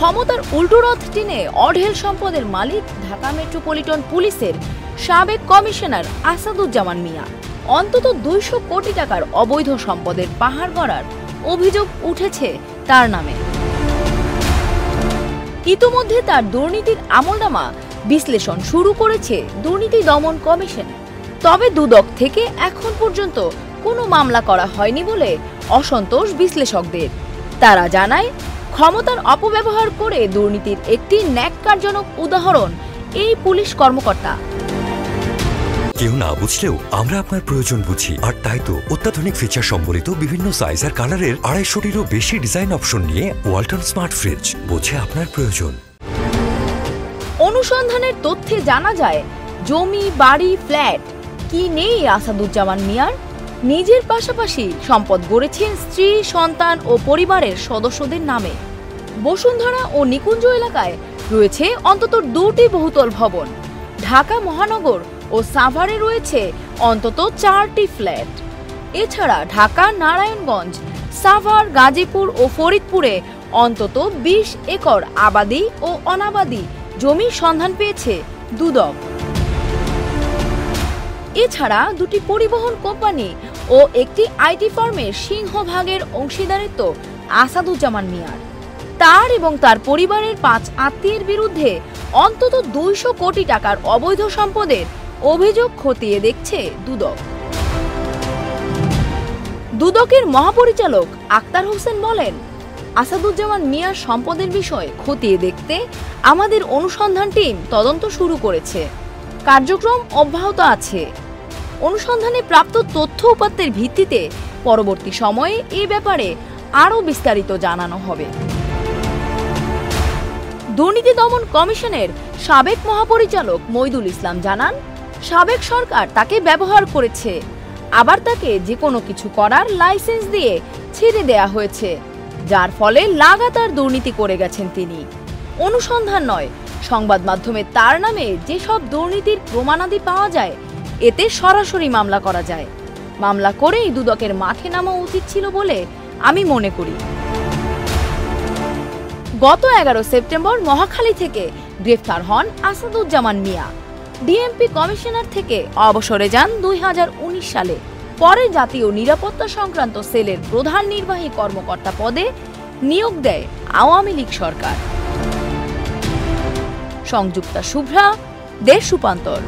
ক্ষমতার উল্টো রথ টেনে অঢেল সম্পদের মালিক ঢাকা মেট্রোপলিটন পুলিশের সাবেক কমিশনার আসাদুজ্জামান মিয়া। অন্তত ২০০ কোটি টাকার অবৈধ সম্পদের পাহাড় গড়ার অভিযোগ উঠেছে তার নামে। ইতোমধ্যে তার দুর্নীতির আমলনামা বিশ্লেষণ শুরু করেছে দুর্নীতি দমন কমিশন। তবে দুদক থেকে এখন পর্যন্ত কোনো মামলা করা হয়নি বলে অসন্তোষ বিশ্লেষকদের। তারা জানায়, ক্ষমতার অপব্যবহার করে দুর্নীতির একটি ন্যাক্কারজনক উদাহরণ এই পুলিশ কর্মকর্তা। কেউ না বুঝলেও আমরা আপনার প্রয়োজন বুঝি, আর তাই তো অত্যাধুনিক ফিচার সম্বলিত বিভিন্ন সাইজ আর কালারের ২৫০টিরও বেশি ডিজাইন অপশন নিয়ে ওয়ালটন স্মার্ট ফ্রিজ বোঝে আপনার প্রয়োজন। অনুসন্ধানের তথ্যে জানা যায়, জমি, বাড়ি, ফ্ল্যাট কি নেই আসাদুজ্জামান মিয়ার। নিজের পাশাপাশি সম্পদ গড়েছেন স্ত্রী, সন্তান ও পরিবারের সদস্যদের নামে। বসুন্ধরা ও নিকুঞ্জ এলাকায় রয়েছে অন্তত ২টি বহুতল ভবন। ঢাকা মহানগর ও সাভারে রয়েছে অন্তত ৪টি ফ্ল্যাট। এছাড়া ঢাকা, নারায়ণগঞ্জ, সাভার, গাজীপুর ও ফরিদপুরে অন্তত ২০ একর আবাদি ও অনাবাদি জমির সন্ধান পেয়েছে দুদক। এছাড়া ২টি পরিবহন কোম্পানি ও একটি আইটি ফার্মের সিংহভাগের অংশীদারিত্ব আসাদুজ্জামান মিয়ার। তার এবং তার পরিবারের ৫ আত্মীয়ের বিরুদ্ধে অন্তত ২০০ কোটি টাকার অবৈধ সম্পদের অভিযোগ খতিয়ে দেখছে দুদক। দুদকের মহাপরিচালক আক্তার হোসেন বলেন, আসাদুজ্জামান মিয়ার সম্পদের বিষয় খতিয়ে দেখতে আমাদের অনুসন্ধান টিম তদন্ত শুরু করেছে। কার্যক্রম অব্যাহত আছে। অনুসন্ধানে প্রাপ্ত তথ্য উপাত্তের ভিত্তিতে পরবর্তী সময়ে এ ব্যাপারে আরও বিস্তারিত জানানো হবে। দুর্নীতি দমন কমিশনের সাবেক মহাপরিচালক মইদুল ইসলাম জানান, সাবেক সরকার তাকে ব্যবহার করেছে, আবার তাকে যে কোনো কিছু করার লাইসেন্স দিয়ে ছেড়ে দেয়া হয়েছে, যার ফলে লাগাতার দুর্নীতি করে গেছেন তিনি। অনুসন্ধান নয়, সংবাদ মাধ্যমে তার নামে যেসব দুর্নীতির প্রমাণাদি পাওয়া যায়, এতে সরাসরি মামলা করা যায়। মামলা করেই দুদকের মাঠে নামা উচিত ছিল বলে আমি মনে করি। গত ১১ সেপ্টেম্বর মহাখালী থেকে গ্রেফতার হন আসাদুজ্জামান মিয়া। ডিএমপি কমিশনার থেকে অবসরে যান ২০১৯ সালে। পরে জাতীয় নিরাপত্তা সংক্রান্ত সেলের প্রধান নির্বাহী কর্মকর্তা পদে নিয়োগ দেয় আওয়ামী লীগ সরকার। সংযুক্তা শুভ্রা, দেশ রূপান্তর।